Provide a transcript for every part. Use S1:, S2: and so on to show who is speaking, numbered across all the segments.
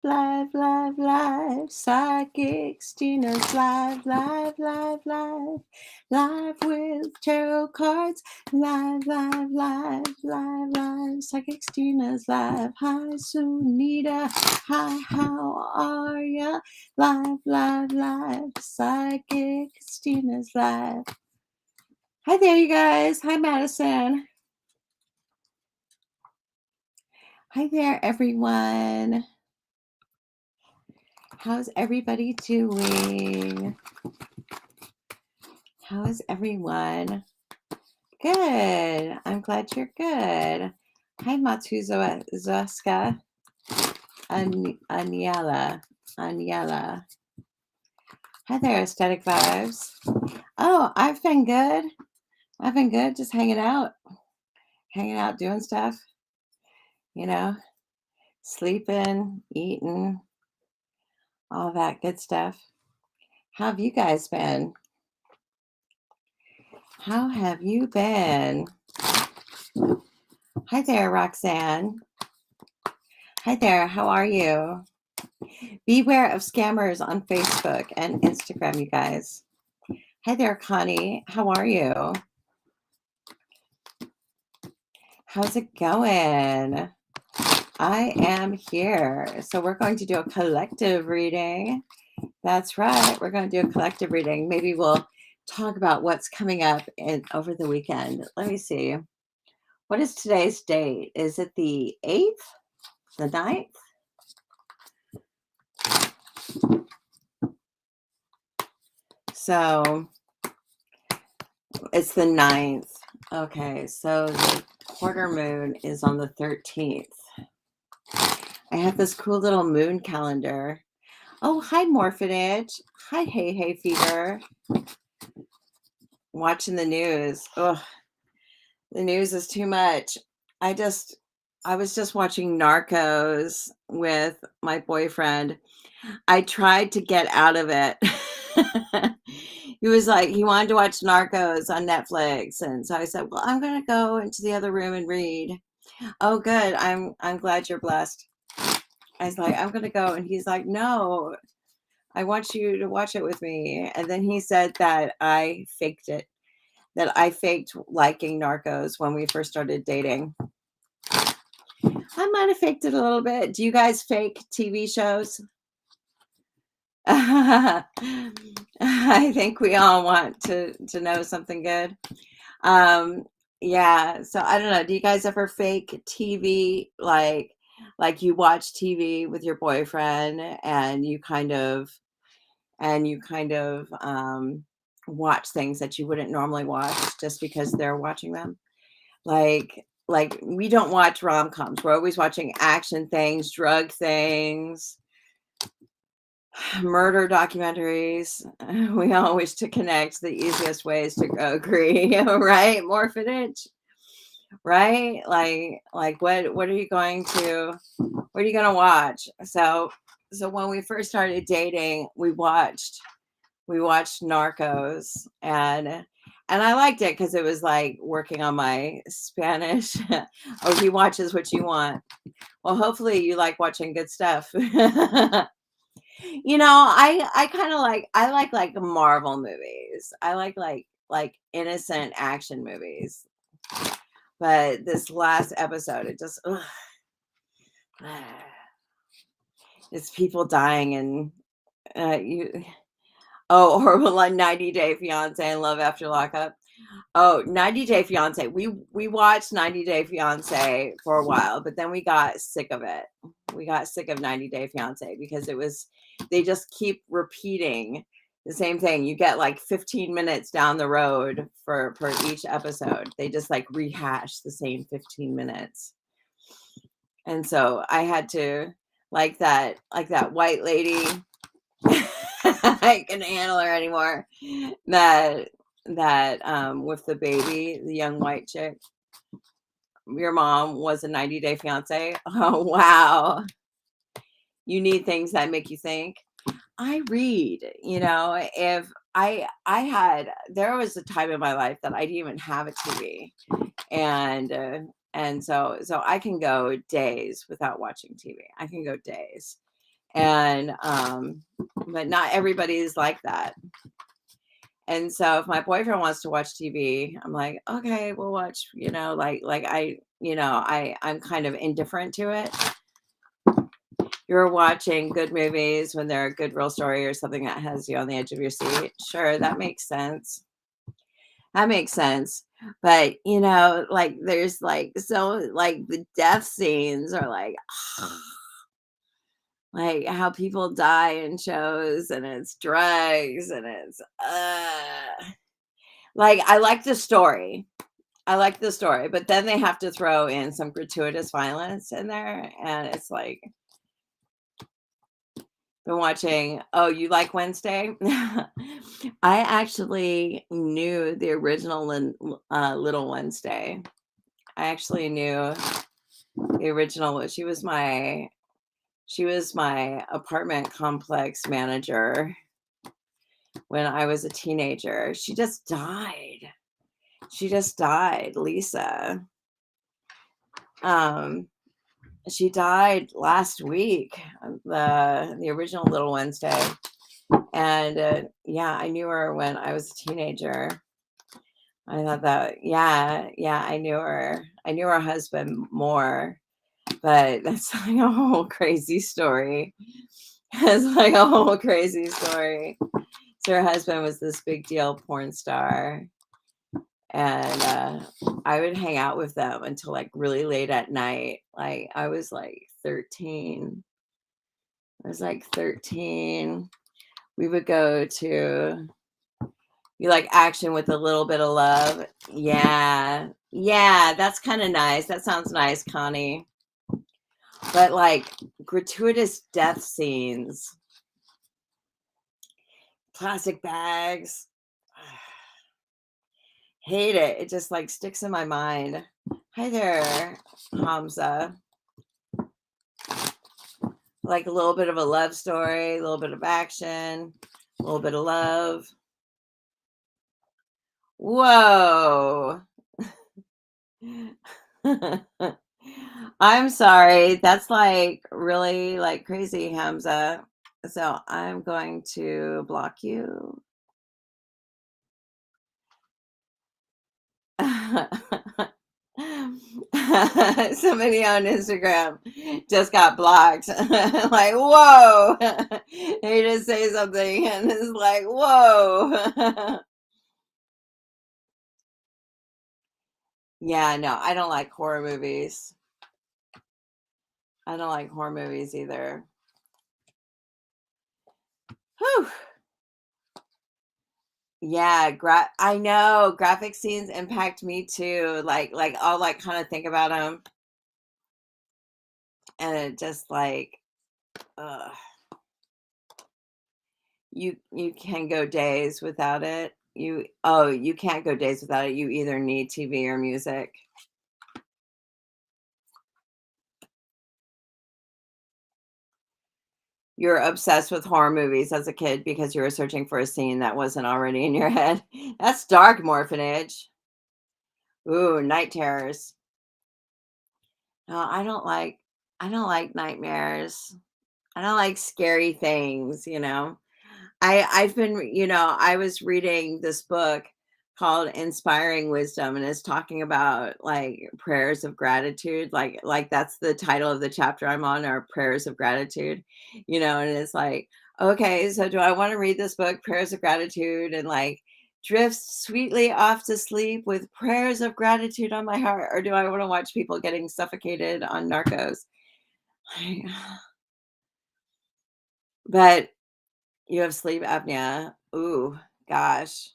S1: live. Psychics, Gina's live with tarot cards. Live. Psychics, Gina's live. Hi, Sunita. Hi, how are ya? Live. Psychics, Gina's live. Hi there, you guys. Hi, Madison. Hi there, everyone. How's everybody doing? How is everyone? Good. I'm glad you're good. Hi, Matuzaska. Aniela. Hi there, Aesthetic Vibes. Oh, I've been good. Just hanging out, doing stuff, you know, sleeping, eating, all that good stuff. How have you guys been? How have you been? Hi there, Roxanne. Hi there, how are you? Beware of scammers on Facebook and Instagram, you guys. Hi there, Connie. How are you? How's it going? I am here. So we're going to do a collective reading. That's right. We're going to do a collective reading. Maybe we'll talk about what's coming up over the weekend. Let me see. What is today's date? Is it the 8th? The 9th? So it's the 9th. Okay, so the quarter moon is on the 13th. I have this cool little moon calendar. Oh, hi, Morphinage. Hi, Hey Fever. Watching the news. Oh, the news is too much. I was just watching Narcos with my boyfriend. I tried to get out of it. He was like, he wanted to watch Narcos on Netflix. And so I said, well, I'm going to go into the other room and read. Oh, good. I'm glad you're blessed. I was like, I'm going to go. And he's like, no, I want you to watch it with me. And then he said that I faked it, that I faked liking Narcos when we first started dating. I might have faked it a little bit. Do you guys fake TV shows? I think we all want to know something good. Yeah, so I don't know. Do you guys ever fake TV, like you watch TV with your boyfriend and you kind of watch things that you wouldn't normally watch just because they're watching them? Like we don't watch rom-coms. We're always watching action things, drug things, murder documentaries. We always to connect the easiest ways to agree, right? More footage, right? Like what are you going to watch? So when we first started dating, we watched Narcos, and I liked it because it was like working on my Spanish. Oh, he watches what you want. Well, hopefully you like watching good stuff. I kind of like Marvel movies. I like innocent action movies. But this last episode, it just it's people dying and you or like 90 Day Fiance and Love After Lockup. Oh, 90 Day Fiance. We watched 90 Day Fiance for a while, but then we got sick of it. We got sick of 90 Day Fiance because they just keep repeating the same thing. You get like 15 minutes down the road for each episode. They just like rehash the same 15 minutes. And so I had to like that white lady. I couldn't handle her anymore. That with the baby, the young white chick. Your mom was a 90 Day Fiance. Oh wow. You need things that make you think. I read, if I had there was a time in my life that I didn't even have a TV. And so I can go days without watching TV. I can go days. And but not everybody is like that. And so if my boyfriend wants to watch TV, I'm like, okay, we'll watch, I'm kind of indifferent to it. You're watching good movies when they're a good real story or something that has you on the edge of your seat. Sure, that makes sense. That makes sense. But, like there's like the death scenes are like how people die in shows and it's drugs and it's like I like the story. I like the story, but then they have to throw in some gratuitous violence in there and it's like been watching. Oh, you like Wednesday? I actually knew the original Little Wednesday. I actually knew the original. She was my apartment complex manager when I was a teenager. She just died. She just died, Lisa. Um, she died last week. The original Little Wednesday, and yeah, I knew her when I was a teenager. I thought that, yeah, I knew her. I knew her husband more, but that's like a whole crazy story. It's like a whole crazy story. So her husband was this big deal porn star, and I would hang out with them until like really late at night. Like I was like 13. I was like 13. We would go to You like action with a little bit of love. Yeah. Yeah, that's kind of nice. That sounds nice, Connie. But like gratuitous death scenes, plastic bags. Hate it. It just like sticks in my mind. Hi there, Hamza. Like a little bit of a love story, a little bit of action, a little bit of love. Whoa. I'm sorry. That's like really like crazy, Hamza. So I'm going to block you. Somebody on Instagram just got blocked. Like, whoa. They just say something and it's like, whoa. Yeah, no, I don't like horror movies. I don't like horror movies either. Whew. Yeah, I know graphic scenes impact me too. Like I'll like kind of think about them, and it just like, uh, you can go days without it. You can't go days without it. You either need TV or music. You're obsessed with horror movies as a kid because you were searching for a scene that wasn't already in your head. That's dark, Morphinage. Ooh, night terrors. No, I don't like nightmares. I don't like scary things. I was reading this book called Inspiring Wisdom, and it's talking about like prayers of gratitude. Like that's the title of the chapter I'm on, are prayers of gratitude. And it's like, okay, so do I want to read this book, Prayers of Gratitude, and like drift sweetly off to sleep with prayers of gratitude on my heart, or do I want to watch people getting suffocated on Narcos? But you have sleep apnea. Ooh, gosh.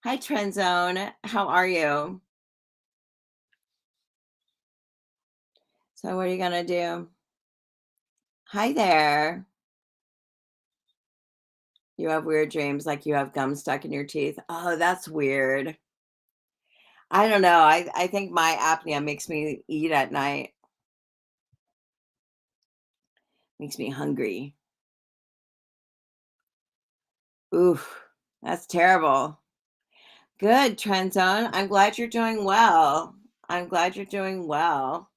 S1: Hi, Trend Zone. How are you? So, what are you gonna do? Hi there. You have weird dreams, like you have gum stuck in your teeth. Oh, that's weird. I don't know. I think my apnea makes me eat at night. Makes me hungry. Ooh, that's terrible. Good, Trend Zone. I'm glad you're doing well. I'm glad you're doing well.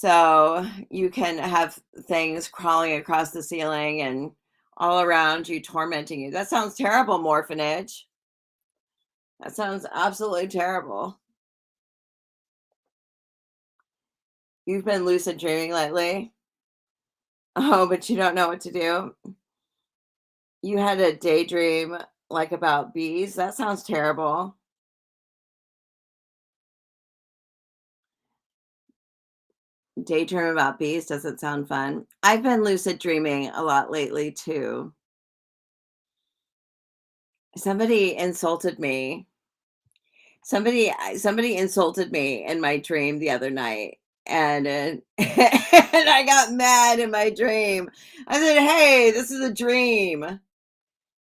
S1: So you can have things crawling across the ceiling and all around you, tormenting you. That sounds terrible, Morphinage. That sounds absolutely terrible. You've been lucid dreaming lately? Oh, but you don't know what to do? You had a daydream, like, about bees? That sounds terrible. Daydream about bees doesn't sound fun. I've been lucid dreaming a lot lately too. Somebody insulted me. Somebody insulted me in my dream the other night, and and I got mad in my dream. I said, "Hey, this is a dream.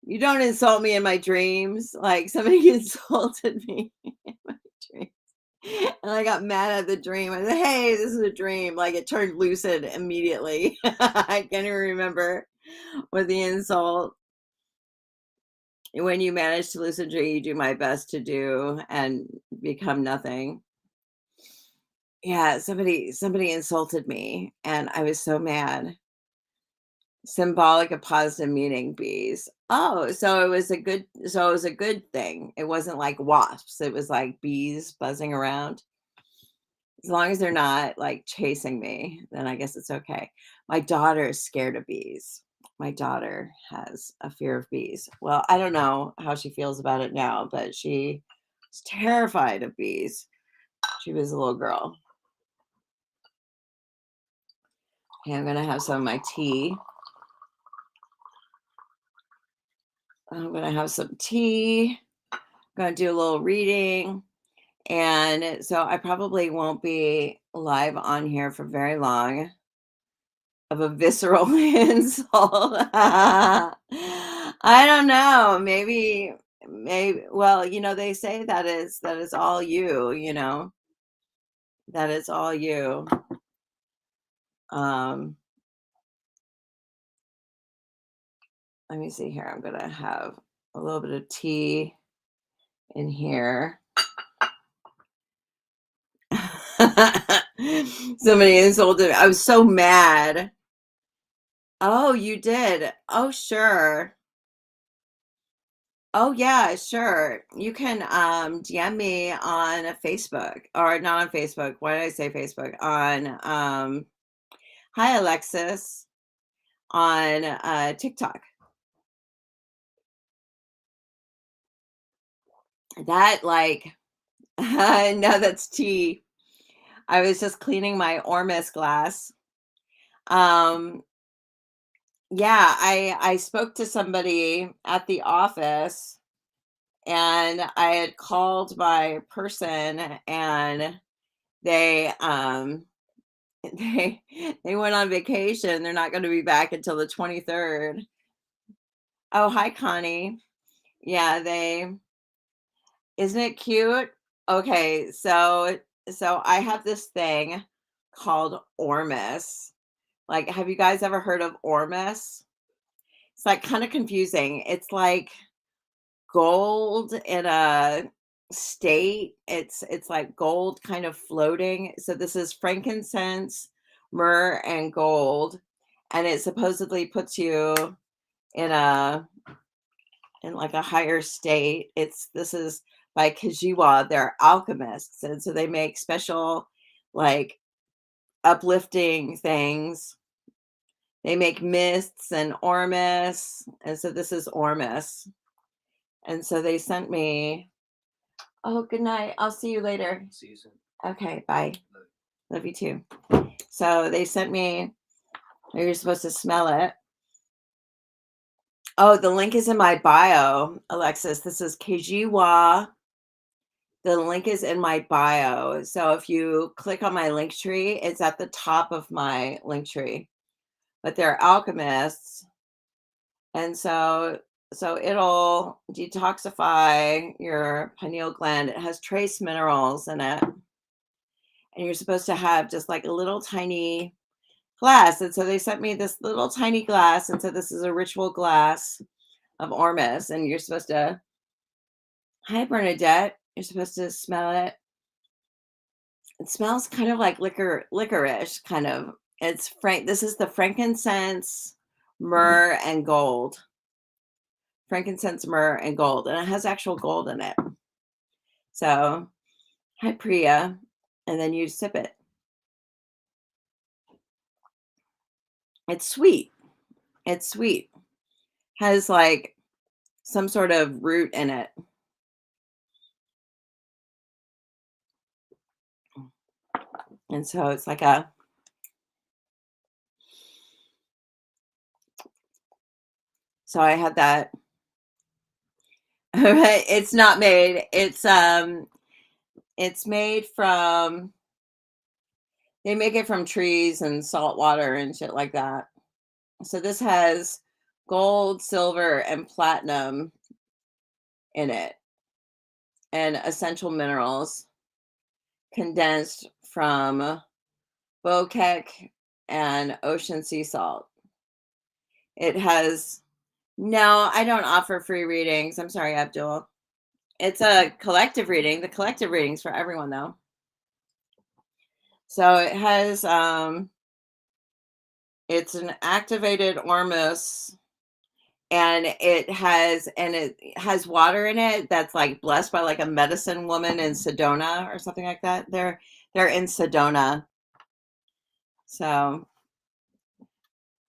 S1: You don't insult me in my dreams." Like, somebody insulted me in my dream. And I got mad at the dream. I said, "Hey, this is a dream." Like, it turned lucid immediately. I can't even remember what the insult. When you manage to lucid dream, you do my best to do and become nothing. Yeah, somebody insulted me, and I was so mad. Symbolic of positive meaning, bees. Oh, so it was a good thing. It wasn't like wasps. It was like bees buzzing around. As long as they're not, like, chasing me, then I guess it's okay. My daughter is scared of bees. My daughter has a fear of bees. Well, I don't know how she feels about it now, but she was terrified of bees. She was a little girl. Okay, I'm gonna have some of my tea. I'm gonna have some tea. Gonna do a little reading. And so I probably won't be live on here for very long. Of a visceral insult. I don't know. Maybe well, they say that is all you, that is all you. Um, Let me see here. I'm gonna have a little bit of tea in here. Somebody insulted me. I was so mad. Oh, you did. Oh, sure. Oh yeah, sure. You can DM me on Facebook or not on Facebook. Why did I say Facebook? On Hi Alexis on TikTok. That like no, that's tea. I was just cleaning my Ormus glass. Um yeah, I spoke to somebody at the office and I had called my person and they They they went on vacation, they're not gonna be back until the 23rd. Oh, hi, Connie. Yeah, they isn't it cute? Okay, so I have this thing called Ormus. Like, have you guys ever heard of Ormus? It's, like, kinda confusing. It's like gold in a state. It's like gold kind of floating. So this is frankincense, myrrh, and gold, and it supposedly puts you in a in like a higher state. It's this is by Kajiwa. They're alchemists, and so they make special like uplifting things. They make mists and ormus, and so this is ormus. And so they sent me. Oh, good night. I'll see you later. See you soon. Okay, bye. Love you too. So they sent me, you're supposed to smell it. Oh, the link is in my bio, Alexis. This is Kejiwa. The link is in my bio. So if you click on my link tree, it's at the top of my link tree. But they're alchemists. And so it'll detoxify your pineal gland. It has trace minerals in it. And you're supposed to have just like a little tiny glass. And so they sent me this little tiny glass and said this is a ritual glass of Ormus. And you're supposed to, hi Bernadette, you're supposed to smell it. It smells kind of like licorice, kind of. This is the frankincense, myrrh, and gold. Frankincense, myrrh, and gold, and it has actual gold in it. So, hi Priya, and then you sip it. It's sweet. It's sweet. Has like some sort of root in it. And so it's like a so I had that. It's not made. It's made from they make it from trees and salt water and shit like that. So this has gold, silver, and platinum in it, and essential minerals condensed from bokek and ocean sea salt. It has no, I don't offer free readings. I'm sorry, Abdul. It's a collective reading. The collective readings for everyone though. So it has it's an activated ormus, and it has water in it that's like blessed by like a medicine woman in Sedona or something like that. They're in Sedona. So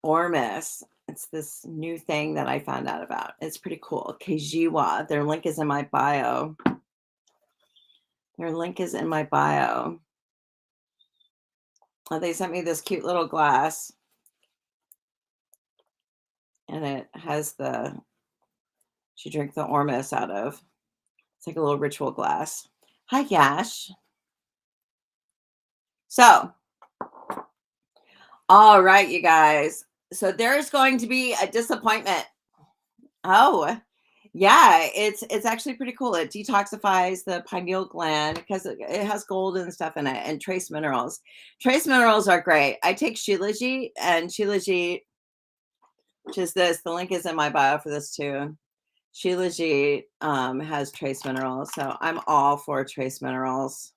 S1: ormus, it's this new thing that I found out about. It's pretty cool. Kejiwa. Their link is in my bio. Their link is in my bio. Oh, they sent me this cute little glass, and it has the she drank the ormus out of. It's like a little ritual glass. Hi, Yash. So, all right, you guys. So there's going to be a disappointment. Oh, yeah, it's actually pretty cool. It detoxifies the pineal gland because it has gold and stuff in it and trace minerals. Trace minerals are great. I take Shilajit, and Shilajit, which is this. The link is in my bio for this too. Shilajit has trace minerals, so I'm all for trace minerals.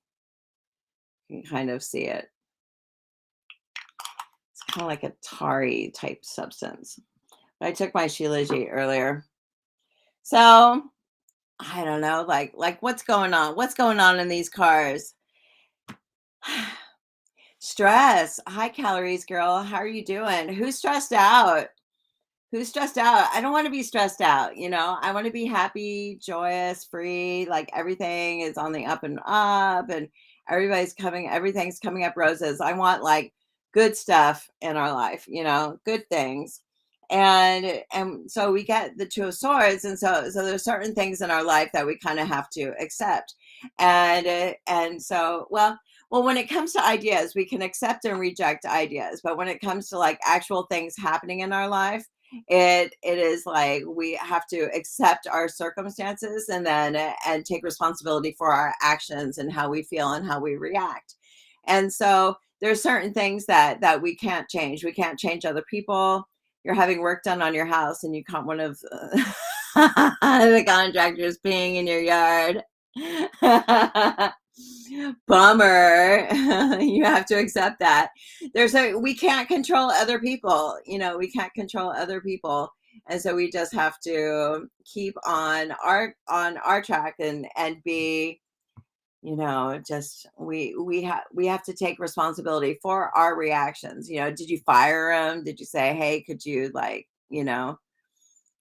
S1: You can kind of see it. It's kind of like a tarry type substance. But I took my Shilajit earlier. So I don't know, like what's going on? What's going on in these cars? Stress. High calories, girl. How are you doing? Who's stressed out? Who's stressed out? I don't want to be stressed out, you know. I want to be happy, joyous, free, like everything is on the up and up, and everything's coming up roses. I want like good stuff in our life, you know, good things. And so we get the two of swords, and so there's certain things in our life that we kind of have to accept. And so when it comes to ideas, we can accept and reject ideas, but when it comes to like actual things happening in our life, it is like we have to accept our circumstances, and then and take responsibility for our actions and how we feel and how we react. And so there's certain things that we can't change. We can't change other people. You're having work done on your house, and you caught one of the contractors peeing in your yard. Bummer. You have to accept that. We can't control other people, you know, we can't control other people. And so we just have to keep on our track, and be, you know, just we have to take responsibility for our reactions. You know, did you fire him? Did you say, hey, could you, like, you know,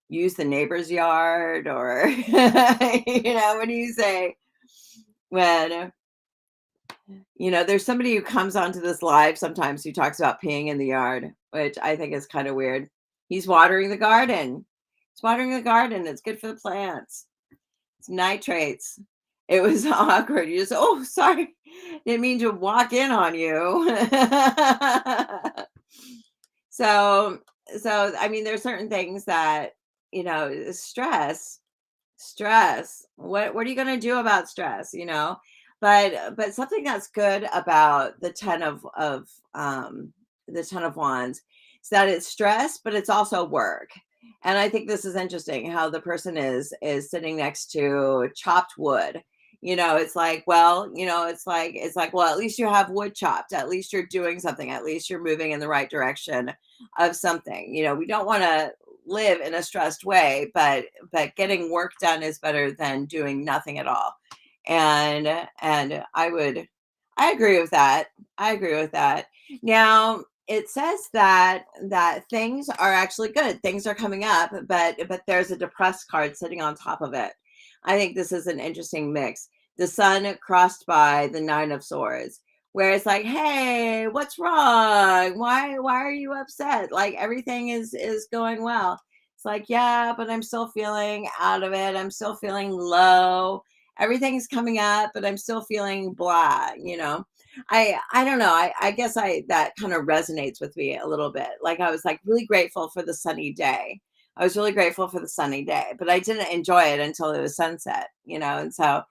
S1: use the neighbor's yard? Or you know, what do you say when, you know, there's somebody who comes onto this live sometimes who talks about peeing in the yard, which I think is kind of weird. He's watering the garden. He's watering the garden. It's good for the plants. It's nitrates. It was awkward. You just, oh, sorry. Didn't mean to walk in on you. so, so I mean, there's certain things that, you know, stress. What are you going to do about stress, you know? But something that's good about the 10 of wands is that it's stress, but it's also work. And I think this is interesting how the person is sitting next to chopped wood. It's like, well, well, at least you have wood chopped. At least you're doing something. At least you're moving in the right direction of something. We don't want to live in a stressed way, but getting work done is better than doing nothing at all. And I agree with that. I agree with that. Now, it says that things are actually good. Things are coming up, but there's a depressed card sitting on top of it. I think this is an interesting mix. The sun crossed by the 9 of swords, where it's like, hey, what's wrong? Why are you upset? Like everything is going well. It's like, yeah, but I'm still feeling out of it. I'm still feeling low. Everything's coming up, but I'm still feeling blah. I don't know. I guess I that kind of resonates with me a little bit. Like I was like really grateful for the sunny day. I was really grateful for the sunny day, but I didn't enjoy it until it was sunset. And so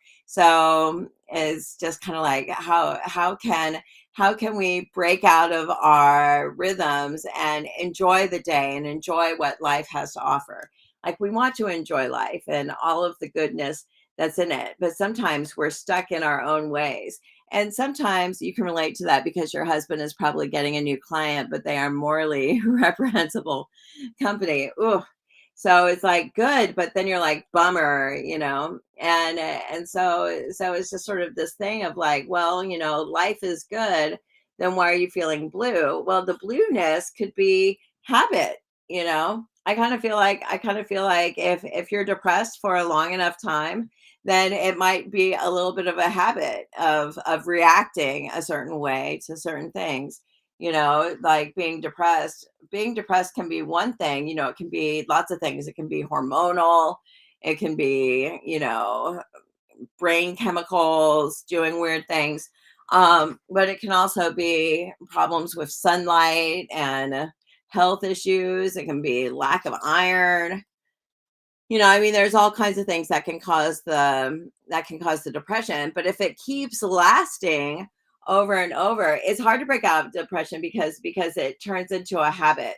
S1: it's just kind of like how can we break out of our rhythms and enjoy the day and enjoy what life has to offer? Like we want to enjoy life and all of the goodness that's in it, but sometimes we're stuck in our own ways. And sometimes you can relate to that because your husband is probably getting a new client, but they are morally reprehensible company. Ooh. So it's like good, but then you're like bummer. And so it's just sort of this thing of like, well, life is good. Then why are you feeling blue? Well, the blueness could be habit. I kind of feel like if you're depressed for a long enough time, then it might be a little bit of a habit of reacting a certain way to certain things. Like being depressed can be one thing. It can be lots of things. It can be hormonal, it can be brain chemicals doing weird things. But it can also be problems with sunlight and health issues. It can be lack of iron. I mean, there's all kinds of things that can cause the depression. But if it keeps lasting over and over, it's hard to break out of depression because it turns into a habit.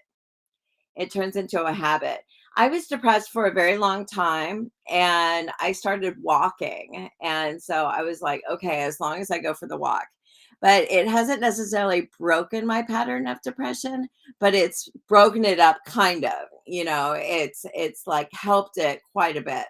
S1: It turns into a habit. I was depressed for a very long time and I started walking. And so I was like, okay, as long as I go for the walk. But it hasn't necessarily broken my pattern of depression, but it's broken it up kind of. It's like helped it quite a bit.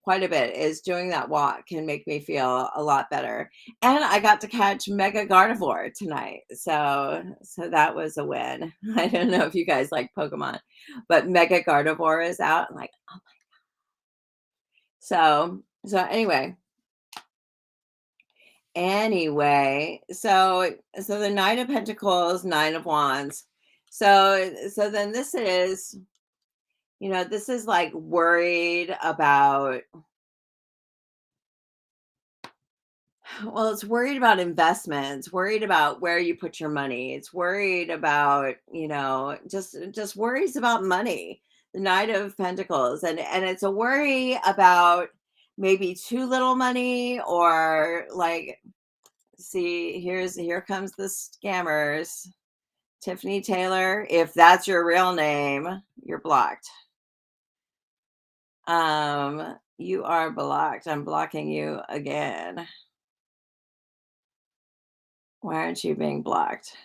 S1: Quite a bit is doing that walk can make me feel a lot better. And I got to catch Mega Gardevoir tonight. So that was a win. I don't know if you guys like Pokemon, but Mega Gardevoir is out. I'm like, oh. So anyway, so the Knight of Pentacles, Nine of Wands. So then this is like worried about. Well, it's worried about investments, worried about where you put your money. It's worried about, just worries about money. The Knight of Pentacles. And it's a worry about maybe too little money or like, see, here comes the scammers. Tiffany Taylor, if that's your real name, you're blocked. You are blocked. I'm blocking you again. Why aren't you being blocked?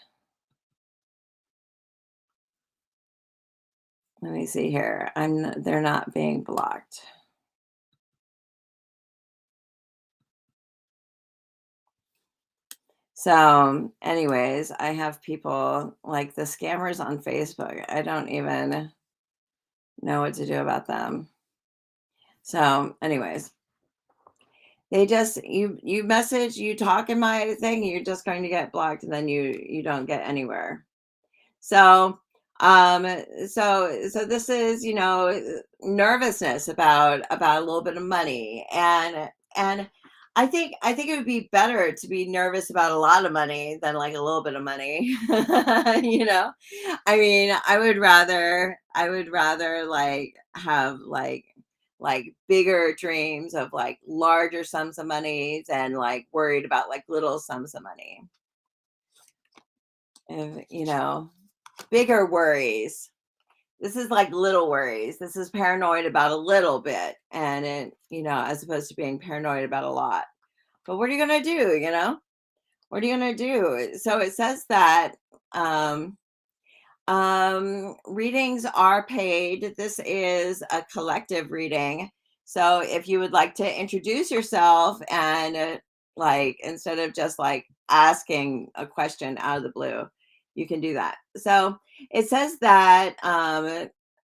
S1: Let me see here. They're not being blocked. So, anyways, I have people like the scammers on Facebook. I don't even know what to do about them. So, anyways, they just you talk in my thing, you're just going to get blocked and then you don't get anywhere. So, um, so this is, nervousness about a little bit of money, and I think it would be better to be nervous about a lot of money than like a little bit of money. you know, I mean, I would rather like have like bigger dreams of like larger sums of money than like worried about like little sums of money. And bigger worries. This is like little worries. This is paranoid about a little bit, and as opposed to being paranoid about a lot. But what are you gonna do, you know? What are you gonna do? So it says that um readings are paid. This is a collective reading. So if you would like to introduce yourself and like instead of just like asking a question out of the blue, you can do that. So it says that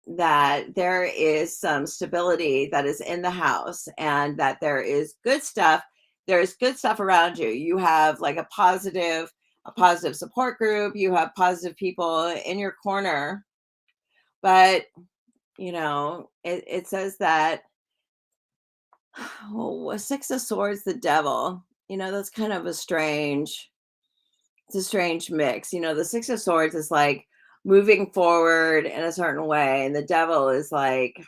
S1: that there is some stability that is in the house and that there is good stuff. There's good stuff around you. You have like a positive support group, you have positive people in your corner. But, it says that, oh, a six of swords, the devil, that's kind of it's a strange mix. The six of swords is like moving forward in a certain way, and the devil is like,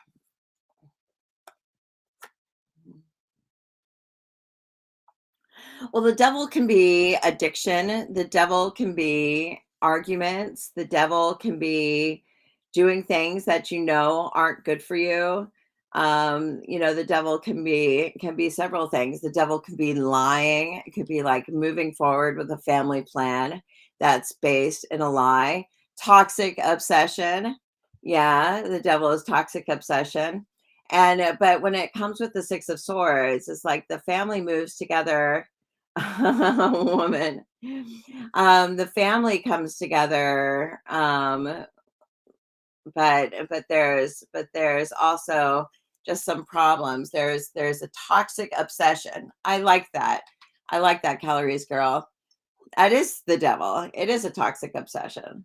S1: well, the devil can be addiction, the devil can be arguments, the devil can be doing things that aren't good for you. The devil can be several things. The devil can be lying. It could be like moving forward with a family plan that's based in a lie. Toxic obsession. Yeah, the devil is toxic obsession. And but when it comes with the six of swords, it's like the family moves together. Woman. The family comes together, but there's also just some problems. There's a toxic obsession. I like that. I like that, calories girl. That is the devil. It is a toxic obsession.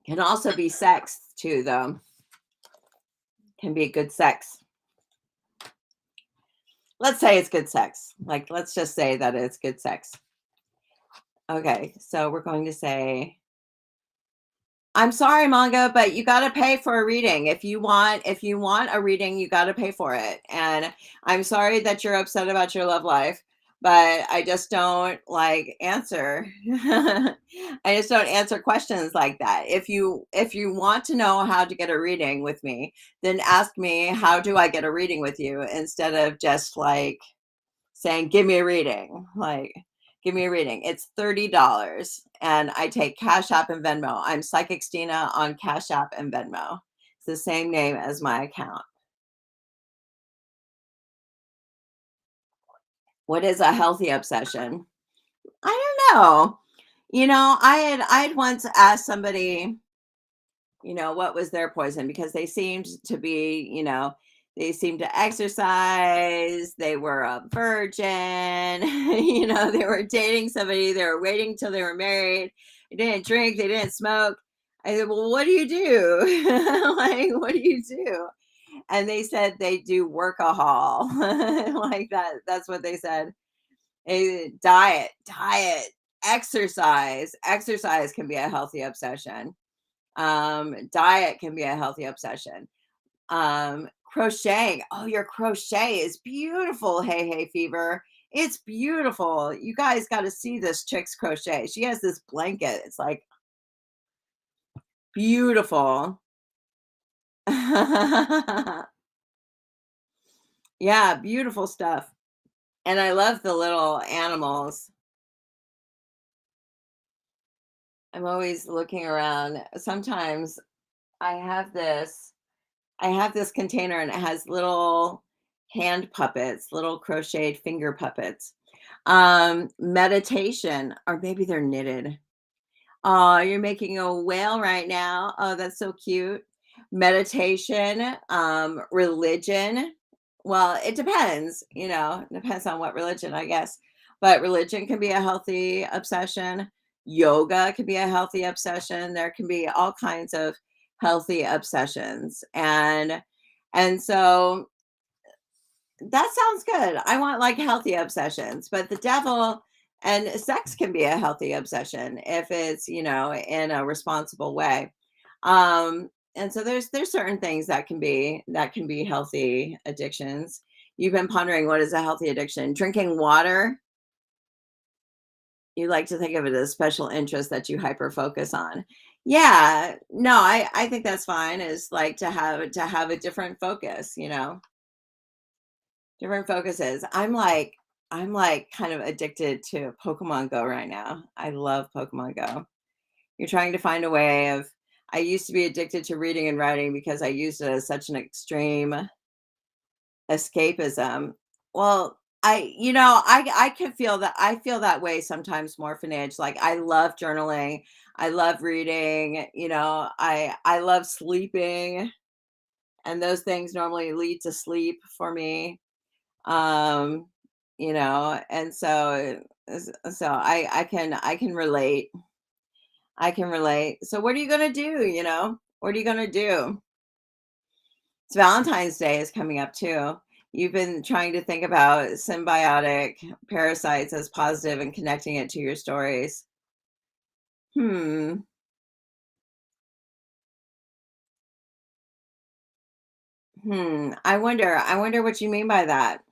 S1: Can also be sex too, though. Can be good sex. Let's say it's good sex. Like, let's just say that it's good sex. Okay, so we're going to say, I'm sorry, manga, but you gotta pay for a reading. If you want a reading, you gotta pay for it. And I'm sorry that you're upset about your love life, but I just don't like answer. I just don't answer questions like that. If you want to know how to get a reading with me, then ask me, how do I get a reading with you, instead of just like saying, "Give me a reading." Like, "Give me a reading." It's $30, and I take Cash App and Venmo. I'm Psychic Stina on Cash App and Venmo. It's the same name as my account. What is a healthy obsession? I don't know. I had once asked somebody, what was their poison, because they seemed to be, they seemed to exercise, they were a virgin, they were dating somebody, they were waiting till they were married, they didn't drink, they didn't smoke. I said, well, what do you do? Like, what do you do? And they said they do workahol. Like that's what they said. Diet, exercise can be a healthy obsession. Diet can be a healthy obsession. Crocheting. Oh, your crochet is beautiful. Hey Fever. It's beautiful. You guys got to see this chick's crochet. She has this blanket. It's like beautiful. Yeah, beautiful stuff. And I love the little animals. I'm always looking around. Sometimes I have this I have this container, and it has little hand puppets, little crocheted finger puppets. Meditation, or maybe they're knitted. Oh, you're making a whale right now. Oh, that's so cute. Meditation, religion. Well, it depends, it depends on what religion, I guess. But religion can be a healthy obsession. Yoga can be a healthy obsession. There can be all kinds of healthy obsessions. And so that sounds good. I want like healthy obsessions, but the devil and sex can be a healthy obsession if it's, in a responsible way. And so there's certain things that can be healthy addictions. You've been pondering, what is a healthy addiction? Drinking water, you like to think of it as special interest that you hyper focus on. Yeah, no, I think that's fine, is like to have a different focus. different focuses. I'm like kind of addicted to Pokemon Go right now. I love Pokemon Go. You're trying to find a way of I used to be addicted to reading and writing because I used it as such an extreme escapism. Well, I can feel that I feel that way sometimes, Morphinage. Like I love journaling. I love reading, I love sleeping, and those things normally lead to sleep for me. Um, and so I can relate. I can relate. So what are you gonna do? What are you gonna do? It's Valentine's Day is coming up too. You've been trying to think about symbiotic parasites as positive and connecting it to your stories. Hmm. I wonder what you mean by that.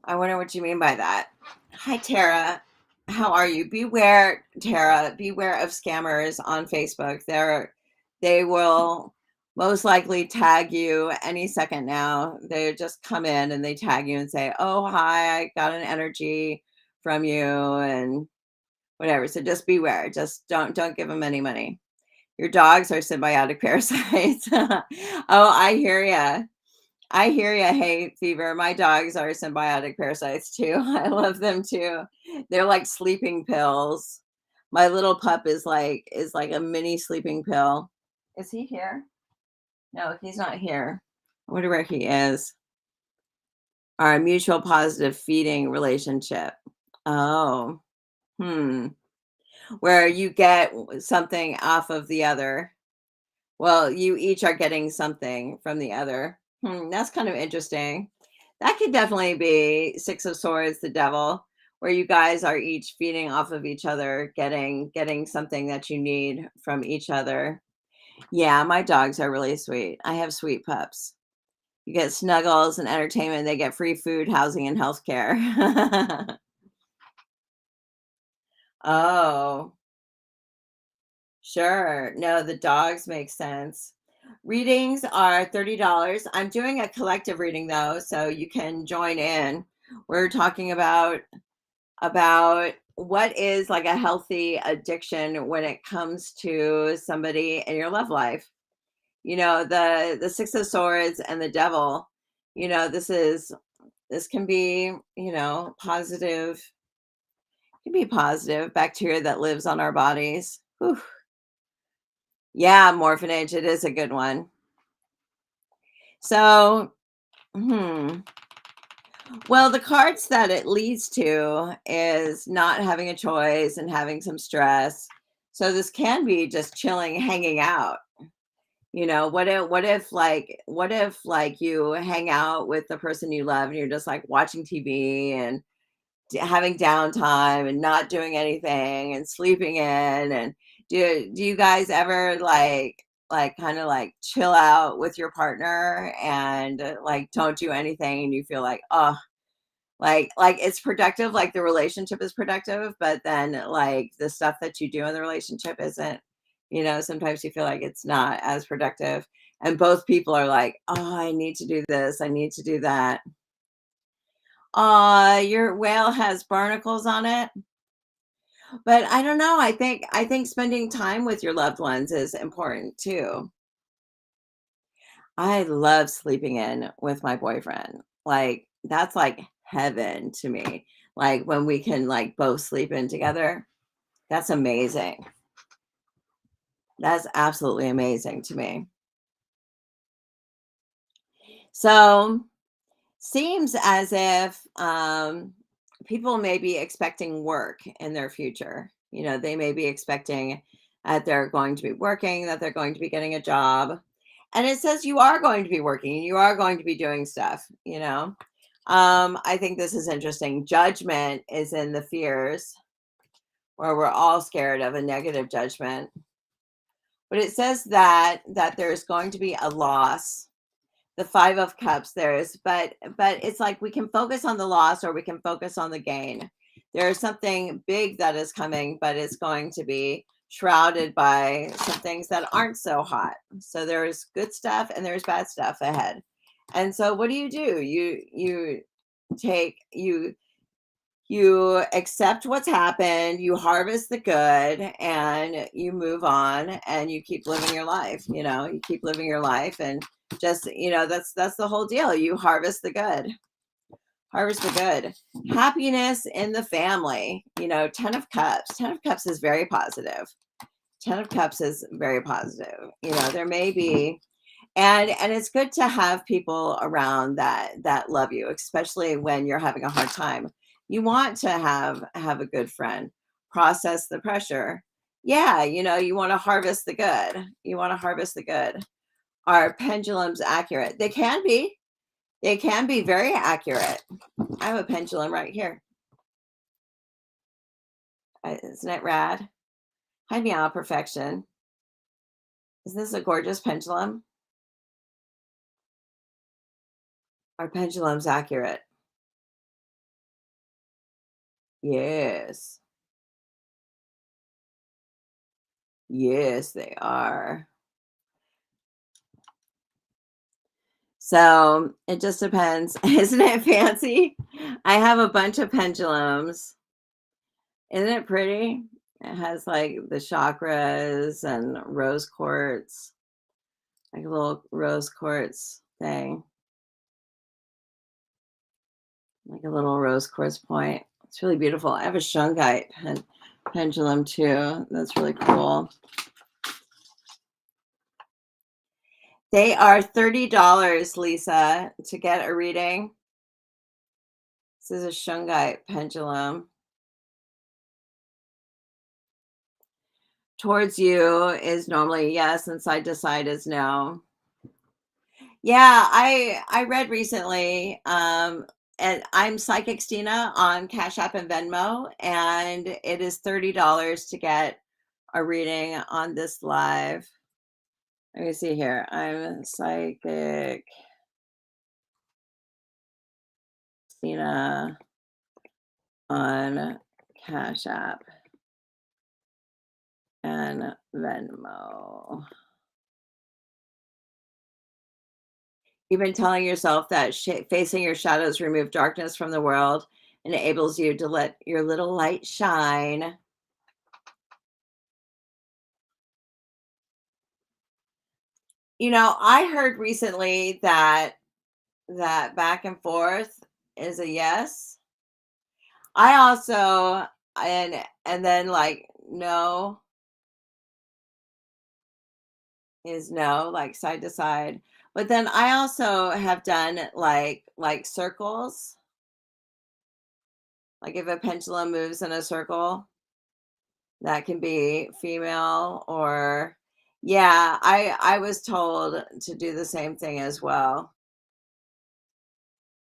S1: I wonder what you mean by that. Hi, Tara. How are you? Beware, Tara. Beware of scammers on Facebook. They will most likely tag you any second now. They just come in and they tag you and say, "Oh, hi, I got an energy from you," and whatever. So just beware. Just don't give them any money. Your dogs are symbiotic parasites. Oh, I hear ya. I hear ya. Hey, Fever. My dogs are symbiotic parasites too. I love them too. They're like sleeping pills. My little pup is like a mini sleeping pill. Is he here? No, he's not here. I wonder where he is. Our mutual positive feeding relationship. Oh, hmm. Where you get something off of the other. Well, you each are getting something from the other. That's kind of interesting. That could definitely be Six of Swords, the Devil, where you guys are each feeding off of each other, getting something that you need from each other. Yeah, my dogs are really sweet. I have sweet pups. You get snuggles and entertainment. They get free food, housing, and healthcare. Oh, sure. No, the dogs make sense. Readings are $30. I'm doing a collective reading though, so you can join in. We're talking about what is like a healthy addiction when it comes to somebody in your love life. The Six of Swords and the Devil. This can be, positive, can be positive bacteria that lives on our bodies. Whew. Yeah, morphinage, it is a good one. So, hmm. Well, the cards that it leads to is not having a choice and having some stress. So this can be just chilling, hanging out. What if you hang out with the person you love and you're just like watching TV and having downtime and not doing anything and sleeping in, and do you guys ever like kind of like chill out with your partner and like don't do anything and you feel like, oh, like it's productive, like the relationship is productive, but then like the stuff that you do in the relationship isn't, sometimes you feel like it's not as productive, and both people are like, oh, I need to do this, I need to do that. Your whale has barnacles on it. But I don't know, I think spending time with your loved ones is important too. I love sleeping in with my boyfriend. Like, that's like heaven to me. Like, when we can, like, both sleep in together, that's amazing. That's absolutely amazing to me. So, seems as if, people may be expecting work in their future. They may be expecting that they're going to be working, that they're going to be getting a job. And it says you are going to be working, you are going to be doing stuff. I think this is interesting. Judgment is in the fears, where we're all scared of a negative judgment. But it says that there's going to be a loss. The 5 of cups, but it's like we can focus on the loss or we can focus on the gain. There's something big that is coming, but it's going to be shrouded by some things that aren't so hot. So there's good stuff and there's bad stuff ahead. And so what do? You take you accept what's happened, you harvest the good, and you move on, and you keep living your life. You keep living your life, and just, that's the whole deal. You harvest the good. Harvest the good. Happiness in the family. 10 of cups. 10 of cups is very positive. 10 of cups is very positive. There may be, and it's good to have people around that love you, especially when you're having a hard time. You want to have a good friend. Process the pressure. Yeah, you want to harvest the good. You want to harvest the good. Are pendulums accurate? They can be very accurate. I have a pendulum right here. Isn't it rad? Hi, meow perfection. Is this a gorgeous pendulum? Are pendulums accurate? Yes. Yes, they are. So it just depends. Isn't it fancy? I have a bunch of pendulums. Isn't it pretty? It has like the chakras and rose quartz, like a little rose quartz thing, like a little rose quartz point. It's really beautiful. I have a shungite pendulum too. That's really cool. They are $30, Lisa, to get a reading. This is a shungite pendulum. Towards you is normally yes, and side to side is no. Yeah, I read recently, and I'm Psychic Stina on Cash App and Venmo, and it is $30 to get a reading on this live. Let me see here. I'm Psychic Stina on Cash App and Venmo. You've been telling yourself that facing your shadows remove darkness from the world, enables you to let your little light shine. I heard recently that back and forth is a yes. I also, and then like no is no, like side to side. But then I also have done like circles. Like if a pendulum moves in a circle, that can be female or yeah, I was told to do the same thing as well.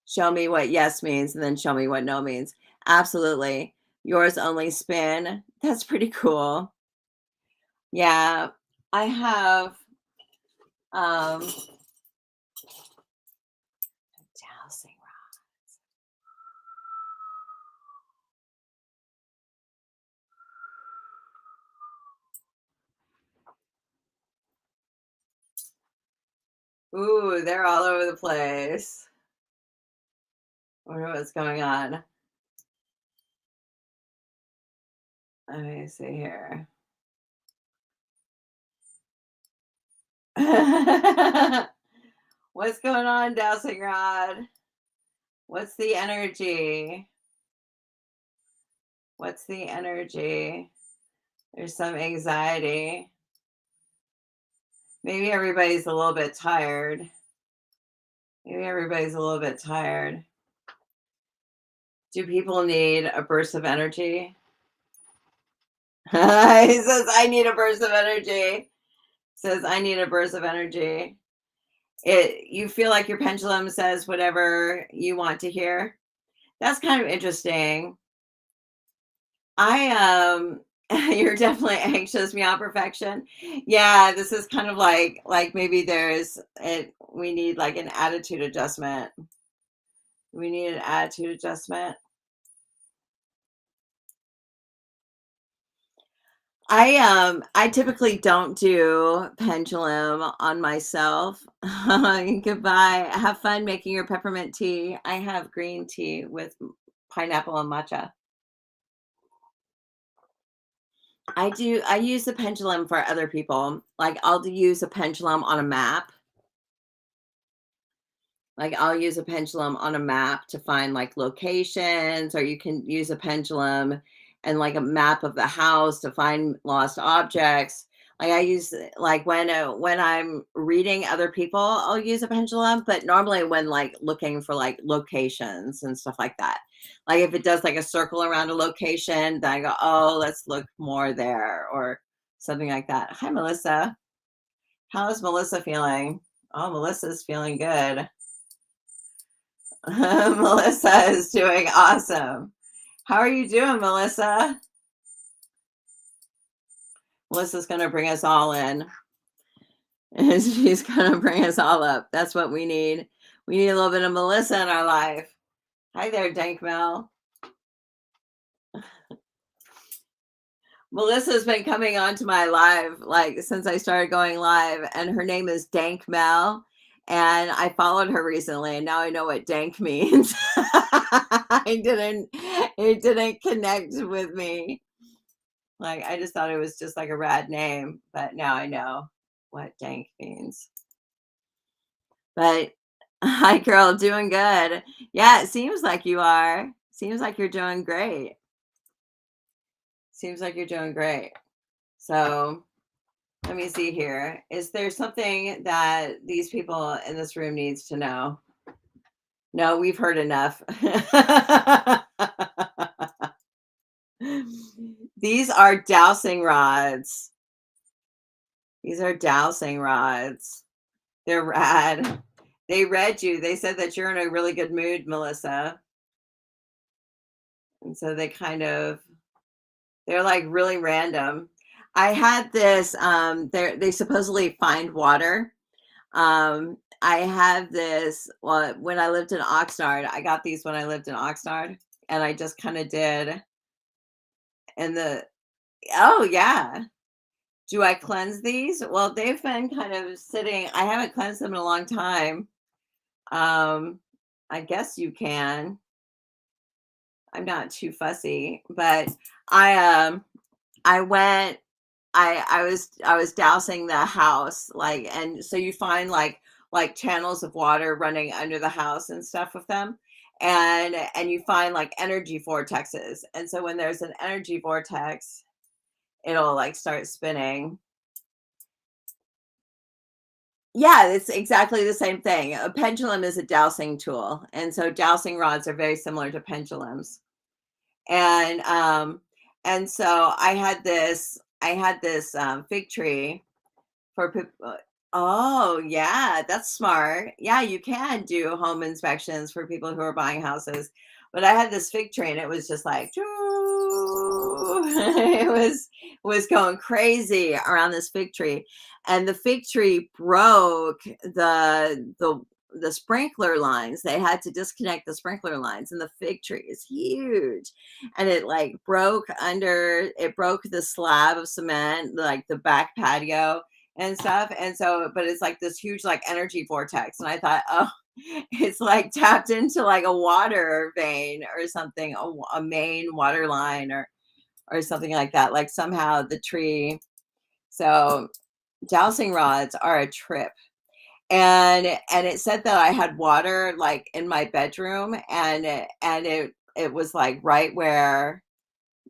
S1: Show me what yes means and then show me what no means. Absolutely. Yours only spin. That's pretty cool. Yeah. I have um dowsing rod. Ooh, they're all over the place. I wonder what's going on. Let me see here. What's going on, dowsing rod? What's the energy? What's the energy? There's some anxiety. Maybe everybody's a little bit tired. Maybe everybody's a little bit tired. Do people need a burst of energy? He says, I need a burst of energy. Says, I need a burst of energy. You feel like your pendulum says whatever you want to hear. That's kind of interesting. I you're definitely anxious, meow perfection. Yeah, this is kind of like maybe we need like an attitude adjustment. We need an attitude adjustment. I typically don't do pendulum on myself. Goodbye. Have fun making your peppermint tea. I have green tea with pineapple and matcha. I use the pendulum for other people. Like I'll use a pendulum on a map. Like I'll use a pendulum on a map to find like locations, or you can use a pendulum and like a map of the house to find lost objects. Like I use like when I'm reading other people, I'll use a pendulum, but normally when like looking for like locations and stuff like that. Like if it does like a circle around a location, then I go, oh, let's look more there or something like that. Hi, Melissa. How is Melissa feeling? Oh, Melissa's feeling good. Melissa is doing awesome. How are you doing, Melissa? Melissa's going to bring us all in. She's going to bring us all up. That's what we need. We need a little bit of Melissa in our life. Hi there, Dank Mel. Melissa's been coming onto my live like since I started going live, and her name is Dank Mel. And I followed her recently, and now I know what dank means. It didn't connect with me. Like, I just thought it was just like a rad name, but now I know what dank means. But hi, girl, doing good. Yeah, it seems like you are. Seems like you're doing great. Seems like you're doing great. So let me see here. Is there something that these people in this room needs to know? No, we've heard enough. These are dowsing rods. These are dowsing rods. They're rad. They read you. They said that you're in a really good mood, Melissa. And so they're like really random. I had this they supposedly find water. I have this well when I lived in Oxnard. I got these when I lived in Oxnard and I just kind of did and the oh yeah. Do I cleanse these? Well, they've been kind of sitting. I haven't cleansed them in a long time. Um, I guess you can. I'm not too fussy, but I I went I was dousing the house like and so you find like channels of water running under the house and stuff with them and you find like energy vortexes. And so when there's an energy vortex, it'll like start spinning. Yeah, it's exactly the same thing. A pendulum is a dowsing tool, and so dowsing rods are very similar to pendulums. And and so I had this fig tree for people. Oh, yeah, that's smart. Yeah, you can do home inspections for people who are buying houses. But I had this fig tree and it was just like it was going crazy around this fig tree. And the fig tree broke the sprinkler lines. They had to disconnect the sprinkler lines and the fig tree is huge. And it like broke the slab of cement, like the back patio and stuff. And so, but it's like this huge like energy vortex. And I thought, oh, it's like tapped into like a water vein or something, a main water line or something like that. Like somehow the tree. So dowsing rods are a trip. And it said that I had water like in my bedroom and it was like right where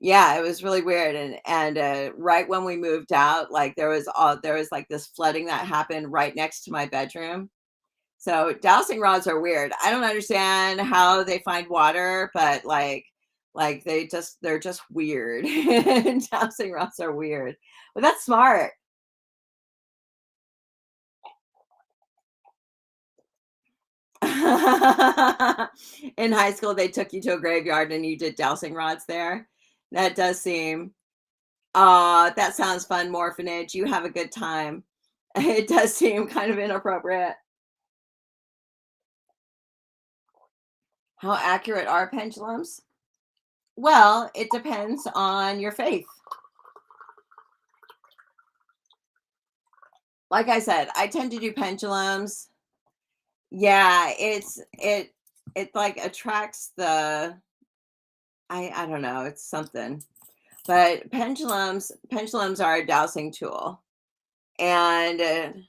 S1: yeah, it was really weird, and right when we moved out, like, there was, like, this flooding that happened right next to my bedroom. So, dowsing rods are weird. I don't understand how they find water, but, like, they're just weird. Dowsing rods are weird. But that's smart. In high school, they took you to a graveyard and you did dowsing rods there? That does seem aw, that sounds fun, Morphinage. You have a good time. It does seem kind of inappropriate. How accurate are pendulums? Well, it depends on your faith. like I said, I tend to do pendulums. Yeah, it like attracts the I don't know, it's something. But pendulums are a dowsing tool. And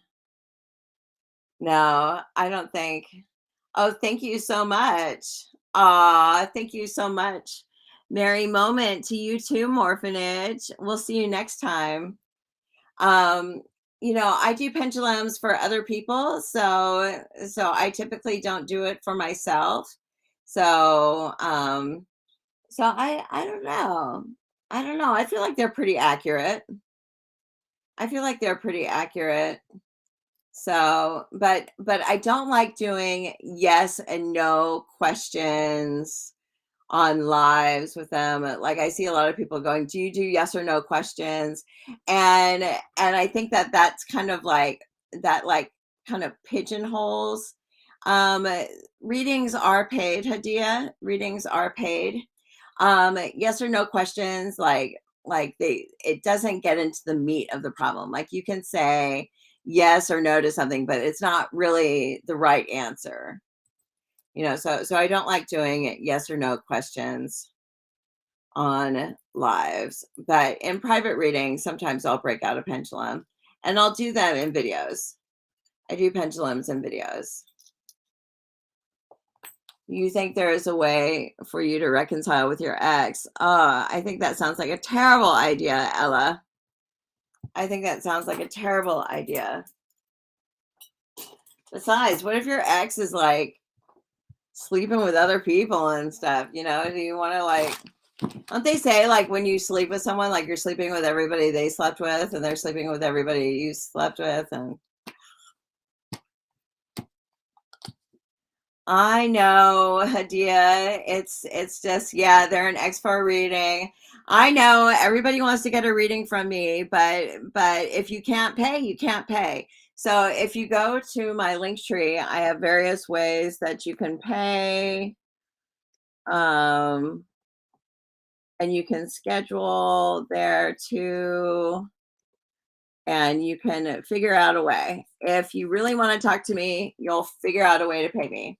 S1: no, I don't think. Oh, thank you so much. Thank you so much. Merry moment to you too, Morphinage. We'll see you next time. Um, I do pendulums for other people, so I typically don't do it for myself. So, I don't know. I don't know. I feel like they're pretty accurate. I feel like they're pretty accurate. So, but I don't like doing yes and no questions on lives with them. Like I see a lot of people going, "Do you do yes or no questions?" And I think that that's kind of like that like kind of pigeonholes. Um Readings are paid, Hadia. Readings are paid. Yes or no questions like they it doesn't get into the meat of the problem. Like you can say yes or no to something, but it's not really the right answer. So I don't like doing it yes or no questions on lives, but in private readings, sometimes I'll break out a pendulum and I'll do them in videos. I do pendulums in videos. You think there is a way for you to reconcile with your ex? I think that sounds like a terrible idea, Ella. I think that sounds like a terrible idea. Besides, what if your ex is like sleeping with other people and stuff? Do you want to like, don't they say like when you sleep with someone, like you're sleeping with everybody they slept with and they're sleeping with everybody you slept with? And I know, Hadia. It's just yeah, they're an X for a reading. I know everybody wants to get a reading from me, but if you can't pay, you can't pay. So if you go to my link tree, I have various ways that you can pay. Um, and you can schedule there too, and you can figure out a way. If you really want to talk to me, you'll figure out a way to pay me.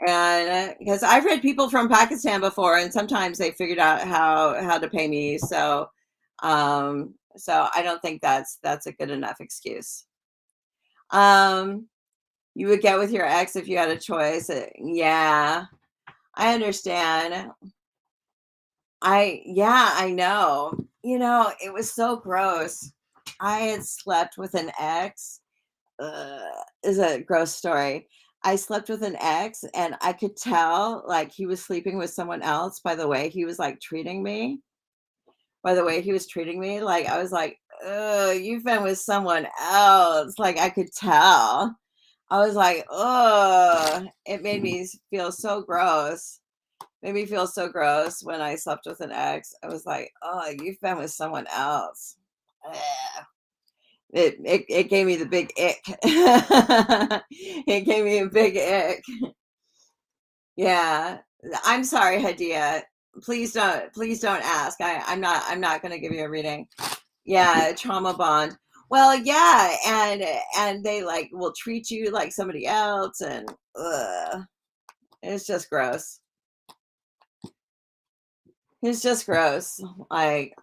S1: And because I've read people from Pakistan before, and sometimes they figured out how to pay me. So I don't think that's a good enough excuse. Um, you would get with your ex if you had a choice. Yeah, I understand. Yeah, I know. It was so gross. I had slept with an ex. Is a gross story. I slept with an ex and I could tell like he was sleeping with someone else by the way he was like treating me. By the way he was treating me, like I was like, "Ugh, you've been with someone else." Like I could tell. I was like, "Ugh." It made me feel so gross. Made me feel so gross when I slept with an ex. I was like, "Oh, you've been with someone else." Ugh. It gave me the big ick. It gave me a big ick. Yeah. I'm sorry, Hadia. Please don't ask. I'm not gonna give you a reading. Yeah, trauma bond. Well, yeah, and they like will treat you like somebody else and it's just gross. It's just gross. Like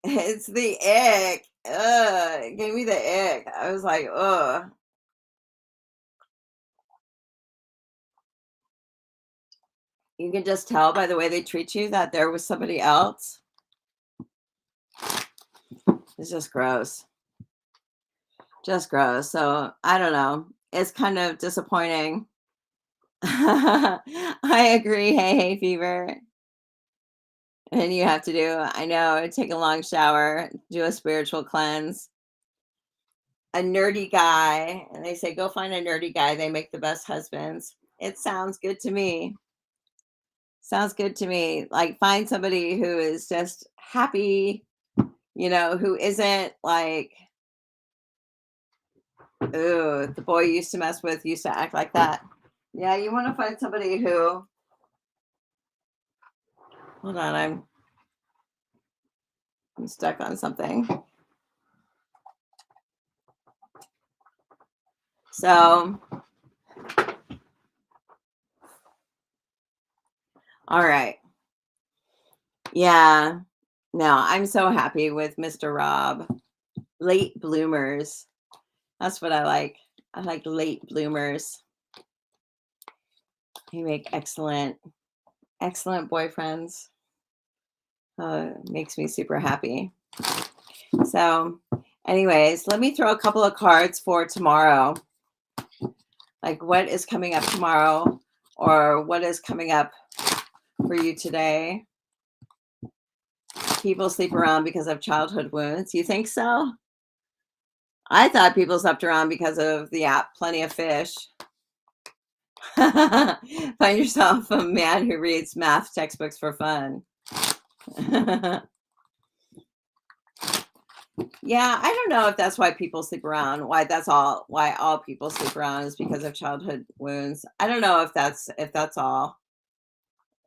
S1: it's the ick. It gave me the ick. I was like, ugh. You can just tell by the way they treat you that there was somebody else. It's just gross. Just gross. So I don't know. It's kind of disappointing. I agree. Hey, hey, fever. And you have to do, I know, take a long shower, do a spiritual cleanse. A nerdy guy, and they say, go find a nerdy guy. They make the best husbands. It sounds good to me. Sounds good to me. Like, find somebody who is just happy, who isn't like, ooh, the boy you used to mess with used to act like that. Yeah, you want to find somebody who, hold on, I'm stuck on something. So, all right. Yeah. No, I'm so happy with Mr. Rob. Late bloomers. That's what I like. I like late bloomers. They make excellent boyfriends. Makes me super happy. So, anyways, let me throw a couple of cards for tomorrow. Like what is coming up tomorrow or what is coming up for you today. People sleep around because of childhood wounds. You think so? I thought people slept around because of the app Plenty of Fish. Find yourself a man who reads math textbooks for fun. Yeah, I don't know if that's why people sleep around. Why all people sleep around is because of childhood wounds. I don't know if that's all.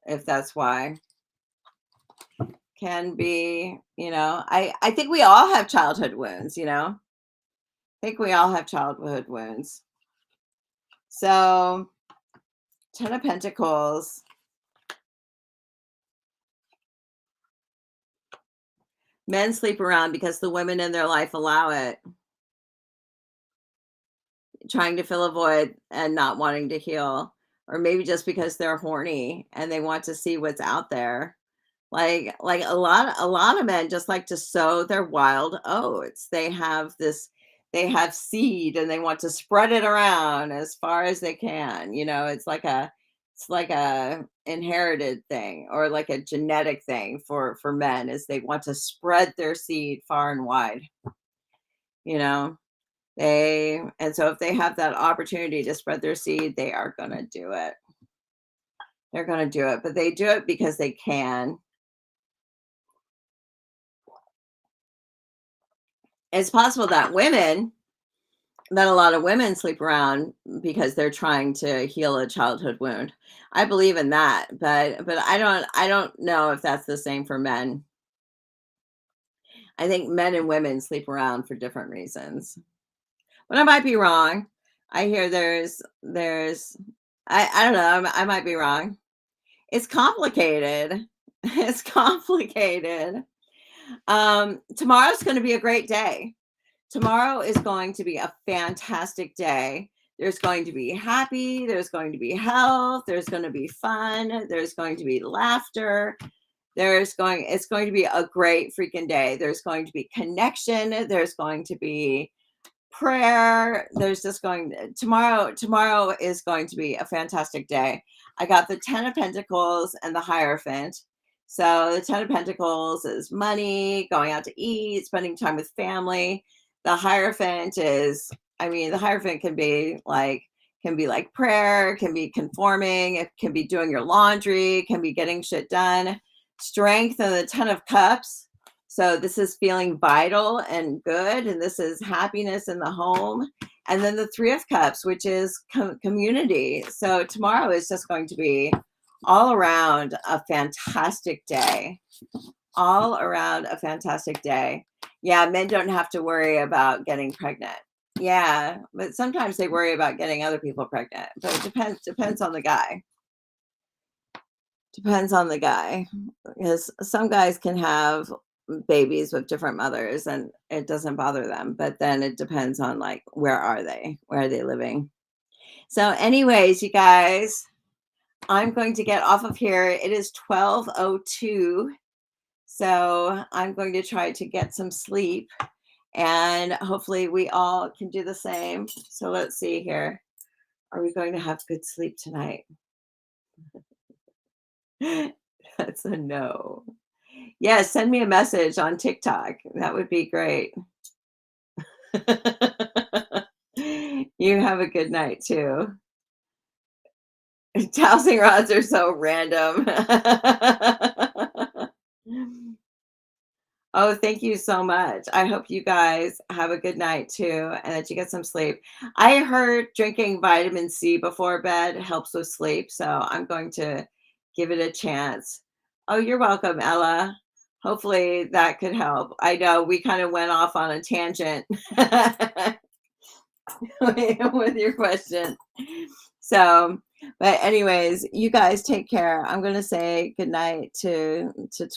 S1: If that's why. Can be, I think we all have childhood wounds, I think we all have childhood wounds. So, 10 of Pentacles. Men sleep around because the women in their life allow it. Trying to fill a void and not wanting to heal. Or maybe just because they're horny and they want to see what's out there. Like a lot of men just like to sow their wild oats. They have seed and they want to spread it around as far as they can. It's like a inherited thing or like a genetic thing for men is they want to spread their seed far and wide, you know. And so if they have that opportunity to spread their seed, they are going to do it. They're going to do it, but they do it because they can. It's possible that a lot of women sleep around because they're trying to heal a childhood wound. I believe in that, but I don't know if that's the same for men. I think men and women sleep around for different reasons. But I might be wrong. I hear there's I don't know, I might be wrong. It's complicated. It's complicated. Tomorrow's going to be a great day. Tomorrow is going to be a fantastic day. There's going to be happy, there's going to be health, there's going to be fun, there's going to be laughter. It's going to be a great freaking day. There's going to be connection, there's going to be prayer. There's just going tomorrow is going to be a fantastic day. I got the 10 of Pentacles and the Hierophant. So the 10 of Pentacles is money, going out to eat, spending time with family. The Hierophant is, the Hierophant can be like prayer, can be conforming, it can be doing your laundry, can be getting shit done. Strength and the 10 of Cups. So this is feeling vital and good, and this is happiness in the home. And then the 3 of Cups, which is community. So tomorrow is just going to be all around a fantastic day. All around a fantastic day. Yeah, men don't have to worry about getting pregnant. Yeah, but sometimes they worry about getting other people pregnant. But it depends on the guy. Depends on the guy. Because some guys can have babies with different mothers and it doesn't bother them, but then it depends on like where are they living. So anyways, you guys, I'm going to get off of here. It is 12:02, so I'm going to try to get some sleep and hopefully we all can do the same. So let's see here, are we going to have good sleep tonight? That's a no. Yeah, send me a message on TikTok. That would be great. You have a good night too. Dowsing rods are so random. Oh, thank you so much. I hope you guys have a good night too and that you get some sleep. I heard drinking vitamin C before bed helps with sleep, so I'm going to give it a chance. Oh, you're welcome, Ella. Hopefully that could help. I know we kind of went off on a tangent. with your question. So, but anyways, you guys take care. I'm gonna say good night to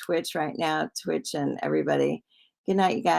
S1: Twitch right now, Twitch and everybody. Good night, you guys.